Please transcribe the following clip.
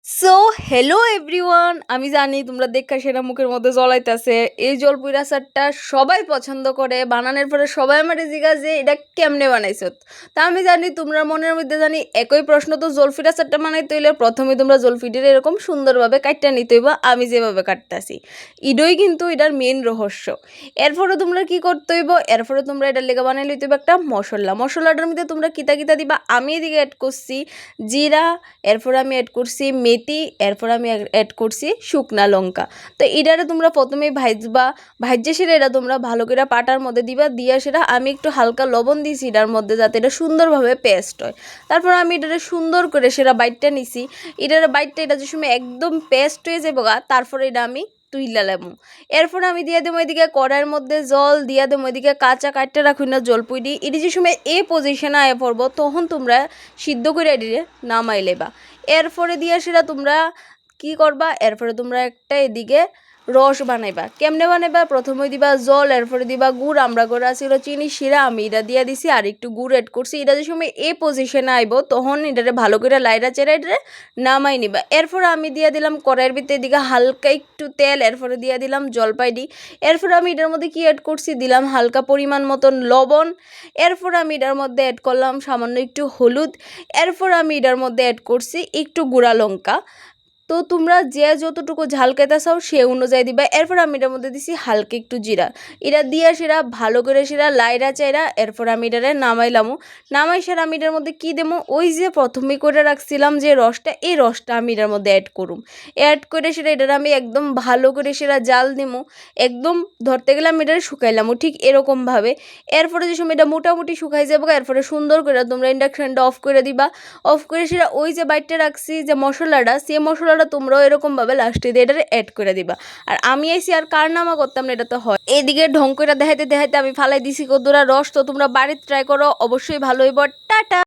So hello everyone, আমি জানি তোমরা দেখা সেটা মুখের মধ্যে জ্বলাইতেছে। এই জলপুই আচারটা সবাই পছন্দ করে, বানানোর পরে সবাই আমার জিজ্ঞাসা যে এটা কেমনে বানাইছ। তা আমি জানি তোমরা মনের মধ্যে জানি একই প্রশ্ন, তো জলফির আচারটা বানাইতে হইলে প্রথমে তোমরা জলফিটির এরকম সুন্দরভাবে কাটটা নিতে হইব, আমি যেভাবে কাটতেছি। ইডই কিন্তু এটার মেন রহস্য। এরপরে তোমরা কি করতে হইব, এরপরে তোমরা এটার লেগে বানাই লইতে হইব একটা মশলাটার মধ্যে তোমরা কিতা কিতা দিবা। আমি এদিকে অ্যাড করছি জিরা, এরপর আমি অ্যাড করছি মেথি, এরপর আমি অ্যাড করছি শুকনা লঙ্কা। তো এটারে তোমরা প্রথমেই ভাজছে সেটা এটা তোমরা ভালো করে পাটার মধ্যে দিবা, দিয়া সেটা আমি একটু হালকা লবণ দিয়েছি এটার মধ্যে যাতে এটা সুন্দরভাবে পেস্ট হয়। তারপর আমি এটারে সুন্দর করে সেটা বাইটটা নিছি। এটা যে সময় একদম পেস্ট হয়ে যাবো তারপরে এটা আমি তুইলা লেবো। এরপর আমি দিয়ে দেবো এদিকে কড়াইয়ের মধ্যে জল, দিয়া দেবো এদিকে কাঁচা কাটতে রাখুন না জলপুই দিই। এটি যে সময় এই পজিশনে আয় পড়বো তখন তোমরা সিদ্ধ করে এটিরে নামাই লেবা। এরপরে দিয়ে সেটা তোমরা কি করবা, এরপরে তোমরা একটা এদিকে রস বানাইবা। কেমনে বানাইবা, প্রথমে দিবা জল, এরপরে দিবা গুড়। আমরা করে আছি চিনি শিরা, আমি এটা দিয়ে দিছি আর একটু গুড় এড করছি। এটা যে সময় এই পজিশনে আইব তখন এটারে ভালো করে লাইরা চেরা এটারে নামাই নিবা। এরপরে আমি দিয়ে দিলাম কড়াইয়ের ভিতরে এদিকে হালকা একটু তেল, এরপরে দিয়ে দিলাম জলপাইডি। এরপরে আমি এটার মধ্যে কি অ্যাড করছি, দিলাম হালকা পরিমাণ মতন লবণ। এরপর আমি এটার মধ্যে অ্যাড করলাম সামান্য একটু হলুদ। এরপর আমি এটার মধ্যে অ্যাড করছি একটু গুঁড়া লঙ্কা। তো তোমরা যে যতটুকু ঝাল খেতে চাও সে অনুযায়ী দিবা। এরপর আমি এটার মধ্যে দিছি হালকা একটু জিরা। এটা দিয়ে সেরা ভালো করে সেরা লাইরা চাইরা এরপর আমি এটারে নামাইলামও। নামাই সেরা আমি এটার মধ্যে কী দেবো, ওই যে প্রথমে করে রাখছিলাম যে রসটা, এই রসটা আমি এটার মধ্যে অ্যাড করুম। অ্যাড করে সেটা এটার আমি একদম ভালো করে সেরা জাল দিমো। একদম ধরতে গেলে আমি এটারে শুকাইলামও ঠিক এরকমভাবে। এরপরে যে সময় এটা মোটামুটি শুকাই যাবো, এরপরে সুন্দর করে তোমরা ইন্ডাকশনটা অফ করে দিবা। অফ করে সেটা ওই যে বাইটটা রাখছি যে মশলাটা, সেই মশলাটা তোমরাও এরকমভাবে লাস্টে দিয়ে এটারে অ্যাড করে দিবা। আর আমি আইসি আর কার নামা করতাম না, এটা তো হয়। এইদিকে ঢং করে দেখাইতে দেখাইতে আমি ফালাই দিছি কদ্দুরা রস। তো তোমরা বাড়িতে ট্রাই করো, অবশ্যই ভালো হইব। টাটা।